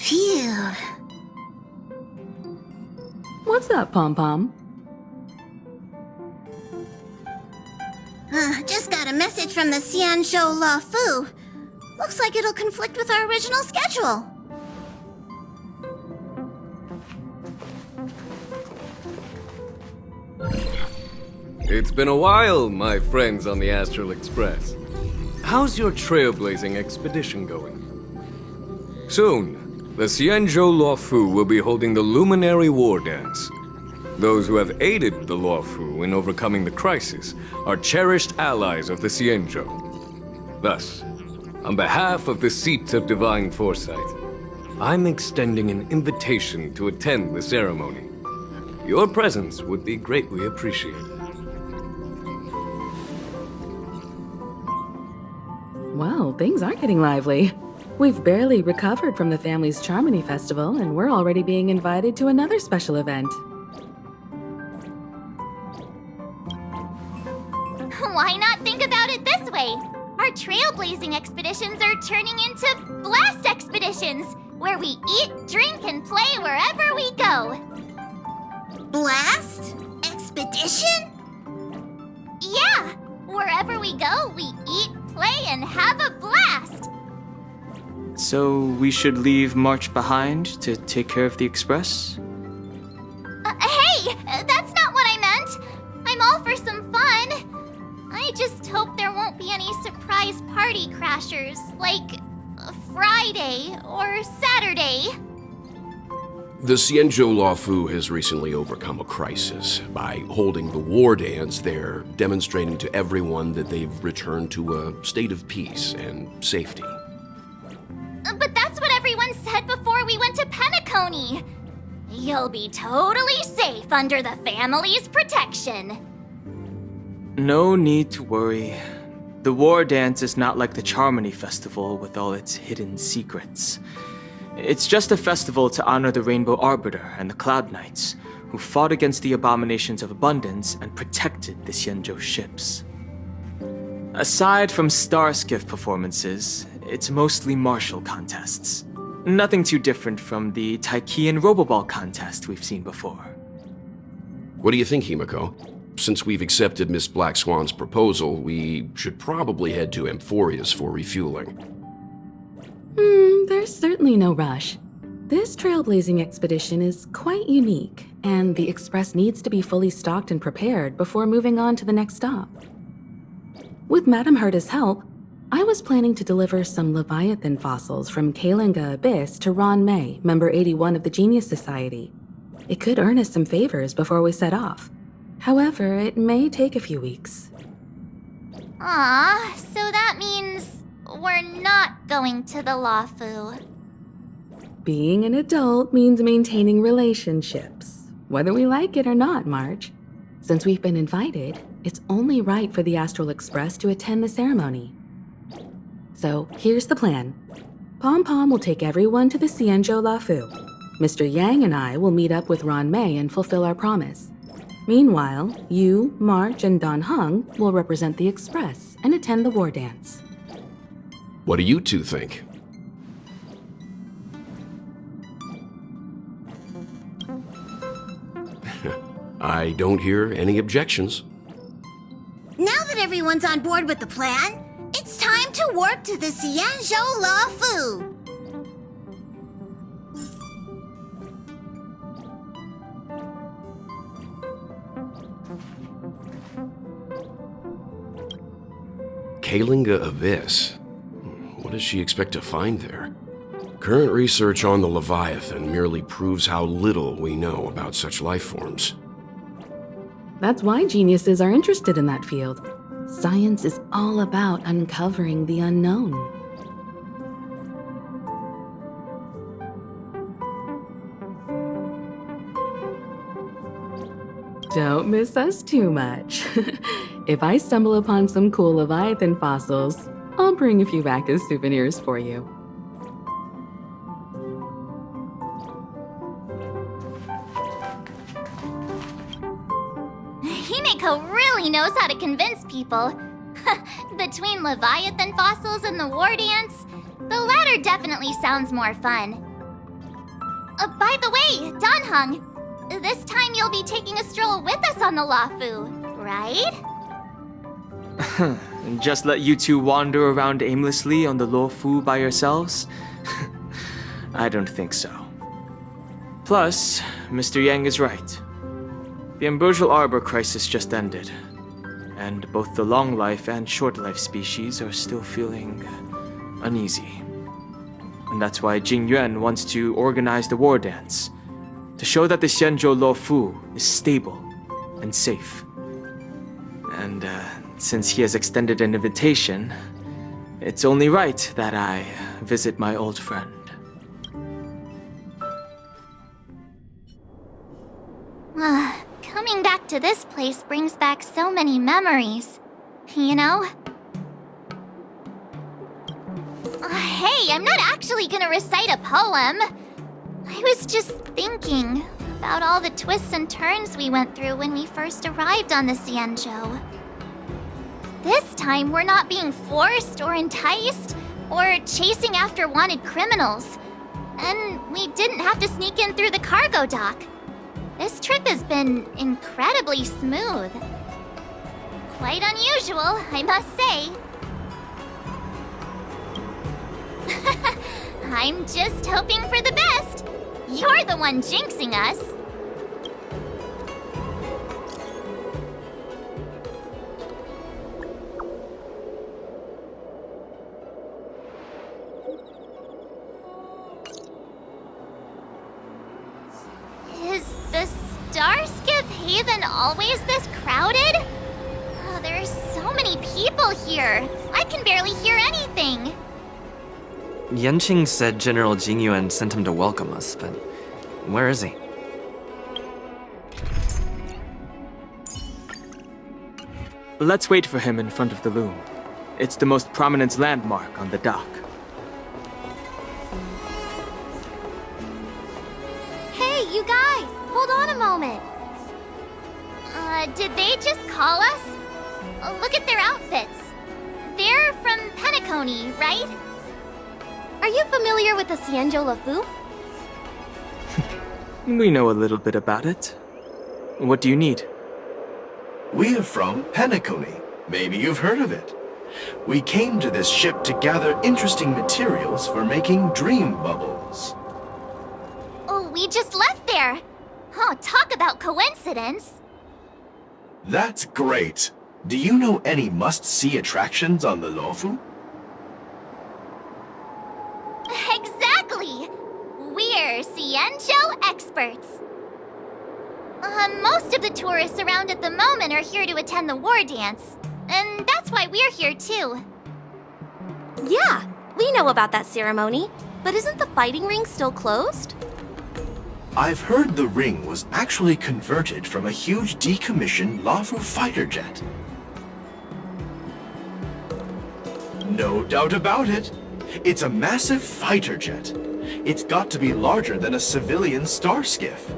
Phew. What's up, Pom-Pom? Just got a message from the Xianzhou La Fu. Looks like it'll conflict with our original schedule. It's been a while, my friends on the Astral Express. How's your trailblazing expedition going? Soon, the Xianzhou Luofu will be holding the Luminary Wardance. Those who have aided the Luofu in overcoming the crisis are cherished allies of the Xianzhou. Thus, on behalf of the Seat of Divine Foresight, I'm extending an invitation to attend the ceremony. Your presence would be greatly appreciated. Well, things are getting lively. We've barely recovered from the family's Charmony Festival, and we're already being invited to another special event. Why not think about it this way? Our trailblazing expeditions are turning into blast expeditions, where we eat, drink, and play wherever we go. Blast? Expedition? Yeah! Wherever we go, we eat, play, and have a blast! So we should leave March behind to take care of the Express? Hey! That's not what I meant! I'm all for some fun! I just hope there won't be any surprise party crashers, like Friday or Saturday. The Xianzhou Luofu has recently overcome a crisis. By holding the war dance, they're demonstrating to everyone that they've returned to a state of peace and safety. But that's what everyone said before we went to Penacony. You'll be totally safe under the family's protection. No need to worry. The War Dance is not like the Charmony Festival with all its hidden secrets. It's just a festival to honor the Rainbow Arbiter and the Cloud Knights, who fought against the abominations of abundance and protected the Xianzhou ships. Aside from star skiff performances, it's mostly martial contests. Nothing too different from the Taiki and Roboball contest we've seen before. What do you think, Himiko? Since we've accepted Miss Black Swan's proposal, we should probably head to Amphorius for refueling. There's certainly no rush. This trailblazing expedition is quite unique, and the Express needs to be fully stocked and prepared before moving on to the next stop. With Madame Herta's help, I was planning to deliver some Leviathan fossils from Kalinga Abyss to Ron May, member 81 of the Genius Society. It could earn us some favors before we set off. However, it may take a few weeks. Aw, so that means we're not going to the Luofu. Being an adult means maintaining relationships, whether we like it or not, March. Since we've been invited, it's only right for the Astral Express to attend the ceremony. So here's the plan. Pom-Pom will take everyone to the Xianzhou Luofu. Mr. Yang and I will meet up with Ron May and fulfill our promise. Meanwhile, you, March, and Don Hung will represent the Express and attend the war dance. What do you two think? I don't hear any objections. Now that everyone's on board with the plan, it's time to warp to the Xianzhou La Fu. Kalinga Abyss. What does she expect to find there? Current research on the Leviathan merely proves how little we know about such life forms. That's why geniuses are interested in that field. Science is all about uncovering the unknown. Don't miss us too much. If I stumble upon some cool Leviathan fossils, I'll bring a few back as souvenirs for you. Himiko really knows how to convince people. Between Leviathan fossils and the war dance, the latter definitely sounds more fun. By the way, Danhung, this time you'll be taking a stroll with us on the Lafu, right? Just let you two wander around aimlessly on the Luofu by yourselves? I don't think so. Plus, Mr. Yang is right. The Ambrosial Arbor crisis just ended, and both the long life and short life species are still feeling uneasy. And that's why Jing Yuan wants to organize the war dance, to show that the Xianzhou Luofu is stable and safe. And since he has extended an invitation, it's only right that I visit my old friend. Coming back to this place brings back so many memories. You know? Hey, I'm not actually gonna recite a poem. I was just thinking about all the twists and turns we went through when we first arrived on the Xianzhou. This time, we're not being forced or enticed or chasing after wanted criminals. And we didn't have to sneak in through the cargo dock. This trip has been incredibly smooth. Quite unusual, I must say. I'm just hoping for the best. You're the one jinxing us. Is the Starskiff Haven always this crowded? Oh, there's so many people here. I can barely hear anything. Yanqing said General Jingyuan sent him to welcome us, but where is he? Let's wait for him in front of the loom. It's the most prominent landmark on the dock. Hey, you guys! Hold on a moment. Did they just call us? Look at their outfits. They're from Penacony, right? Are you familiar with the Xianzhou Luofu? We know a little bit about it. What do you need? We're from Penacony. Maybe you've heard of it. We came to this ship to gather interesting materials for making dream bubbles. Oh, we just left there. Oh, talk about coincidence. That's great. Do you know any must-see attractions on the Luofu? Exactly! We're Xianzhou experts. Most of the tourists around at the moment are here to attend the war dance. And that's why we're here too. Yeah, we know about that ceremony. But isn't the fighting ring still closed? I've heard the ring was actually converted from a huge decommissioned Luofu fighter jet. No doubt about it. It's a massive fighter jet. It's got to be larger than a civilian star skiff.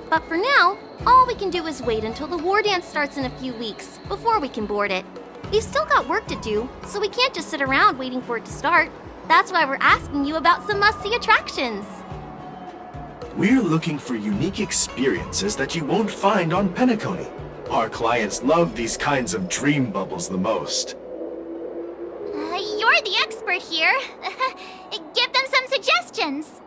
But for now, all we can do is wait until the war dance starts in a few weeks before we can board it. We've still got work to do, so we can't just sit around waiting for it to start. That's why we're asking you about some must-see attractions. We're looking for unique experiences that you won't find on Penacony. Our clients love these kinds of dream bubbles the most. You're the expert here. Give them some suggestions.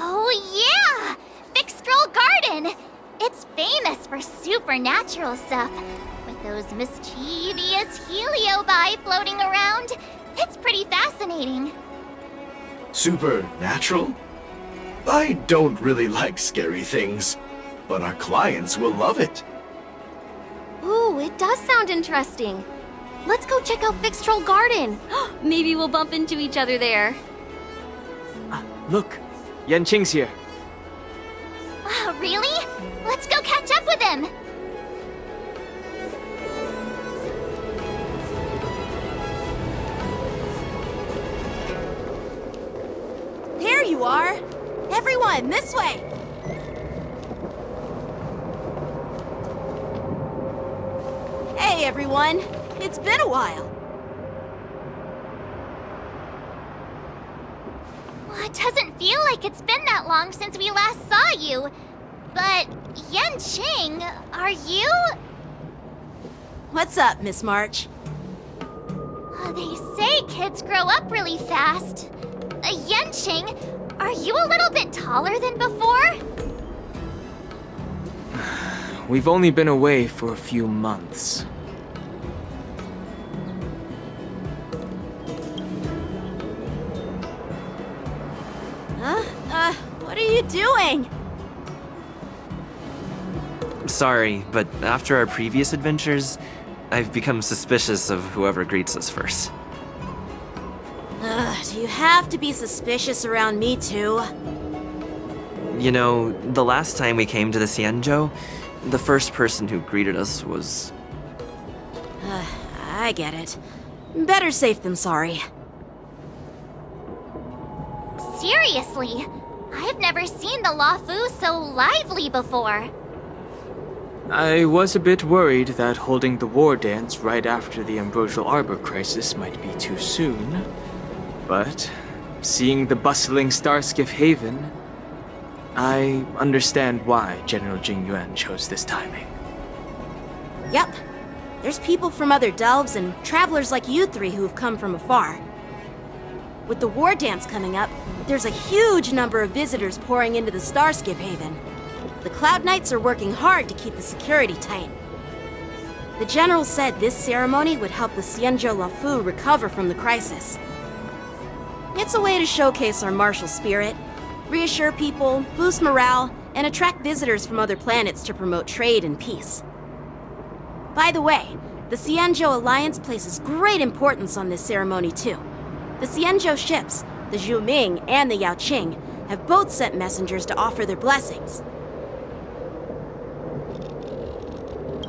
Oh yeah! Fixed-Scroll Garden! It's famous for supernatural stuff. With those mischievous heliobi floating around. It's pretty fascinating. Supernatural? I don't really like scary things, but our clients will love it. Ooh, it does sound interesting. Let's go check out Fixed-Scroll Garden. Maybe we'll bump into each other there. Look, Yanqing's here. Really? Let's go catch up with him! There you are! Everyone, this way! Hey, everyone! It's been a while. It doesn't feel like it's been that long since we last saw you. But, Yanqing, are you? What's up, Miss March? They say kids grow up really fast. Yanqing, are you a little bit taller than before? We've only been away for a few months. What are you doing? Sorry, but after our previous adventures, I've become suspicious of whoever greets us first. Do you have to be suspicious around me too? You know, the last time we came to the Xianzhou, the first person who greeted us was... I get it. Better safe than sorry. Seriously, I've never seen the Luofu so lively before. I was a bit worried that holding the war dance right after the Ambrosial Arbor crisis might be too soon. But seeing the bustling Starskiff Haven, I understand why General Jingyuan chose this timing. Yep. There's people from other delves and travelers like you three who've come from afar. With the war dance coming up, there's a huge number of visitors pouring into the Starskiff Haven. The Cloud Knights are working hard to keep the security tight. The General said this ceremony would help the Xianzhou Luofu recover from the crisis. It's a way to showcase our martial spirit, reassure people, boost morale, and attract visitors from other planets to promote trade and peace. By the way, the Xianzhou Alliance places great importance on this ceremony too. The Xianzhou ships, the Zhuming and the Yaoqing, have both sent messengers to offer their blessings.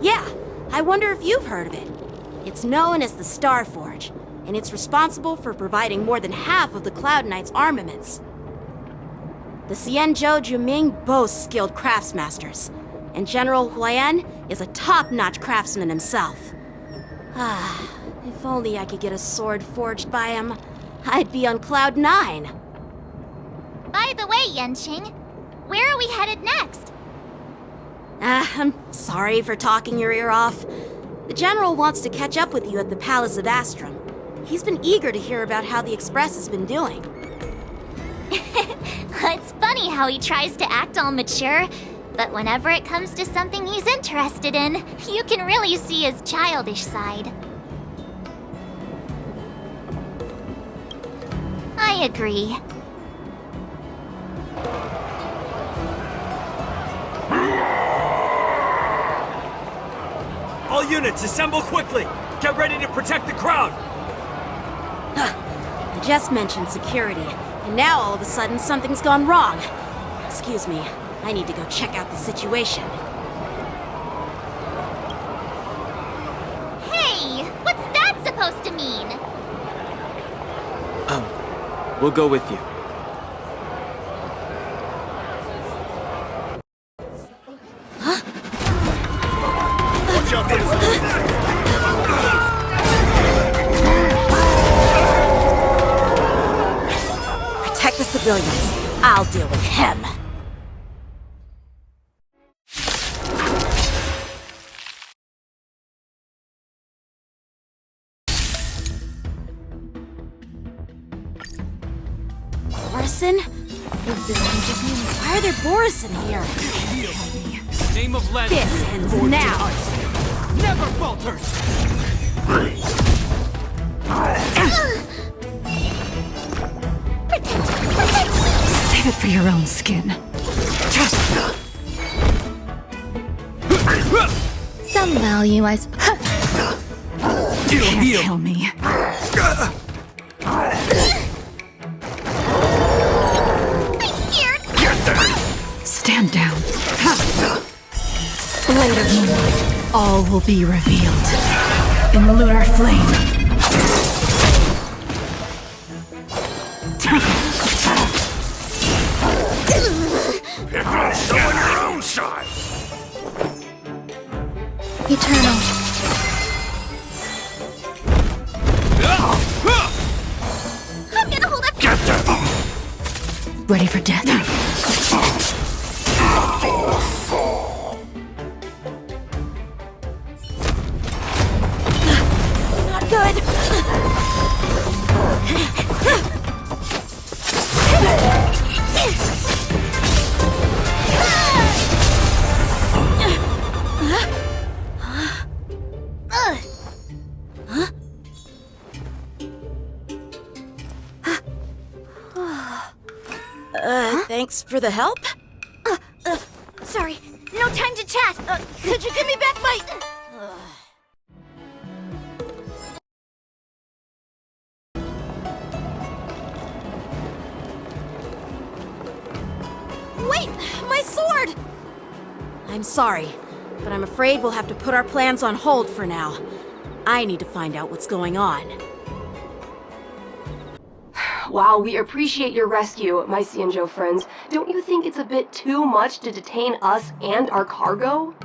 Yeah, I wonder if you've heard of it. It's known as the Star Forge, and it's responsible for providing more than half of the Cloud Knights' armaments. The Xianzhou Zhuming boasts skilled craftsmasters, and General Huayan is a top-notch craftsman himself. If only I could get a sword forged by him, I'd be on Cloud 9. By the way, Yanqing, where are we headed next? I'm sorry for talking your ear off. The General wants to catch up with you at the Palace of Astrum. He's been eager to hear about how the Express has been doing. It's funny how he tries to act all mature, but whenever it comes to something he's interested in, you can really see his childish side. I agree. All units, assemble quickly! Get ready to protect the crowd! I just mentioned security, and now all of a sudden something's gone wrong. Excuse me, I need to go check out the situation. Hey, what's that supposed to mean? We'll go with you. Protect the civilians. I'll deal with him. Borison? Why are there Borison here? Name of legend. This ends now. Never falters! Save it for your own skin. Some value, I suppose. You can't kill me. Stand down. Blade of Moonlight. All will be revealed. In lunar flame. Show on your own side! Eternal. I'm gonna hold up. Get them! Ready for death? Not good. Thanks for the help. Sorry, no time to chat. Could you give me back my... Wait! My sword! I'm sorry, but I'm afraid we'll have to put our plans on hold for now. I need to find out what's going on. While we appreciate your rescue, my Xianzhou friends, don't you think it's a bit too much to detain us and our cargo?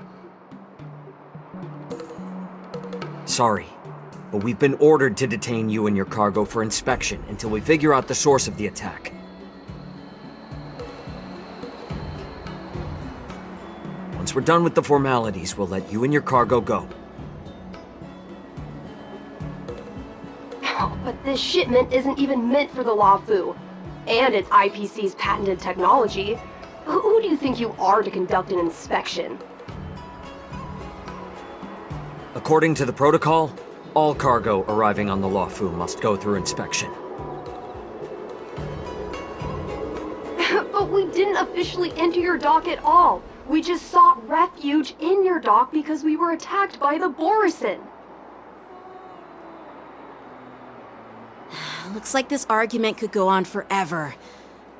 Sorry, but we've been ordered to detain you and your cargo for inspection until we figure out the source of the attack. Once we're done with the formalities, we'll let you and your cargo go. But this shipment isn't even meant for the Luofu, and it's IPC's patented technology. Who do you think you are to conduct an inspection? According to the protocol, all cargo arriving on the Luofu must go through inspection. But we didn't officially enter your dock at all. We just sought refuge in your dock because we were attacked by the Borisin. Looks like this argument could go on forever.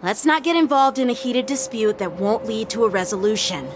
Let's not get involved in a heated dispute that won't lead to a resolution.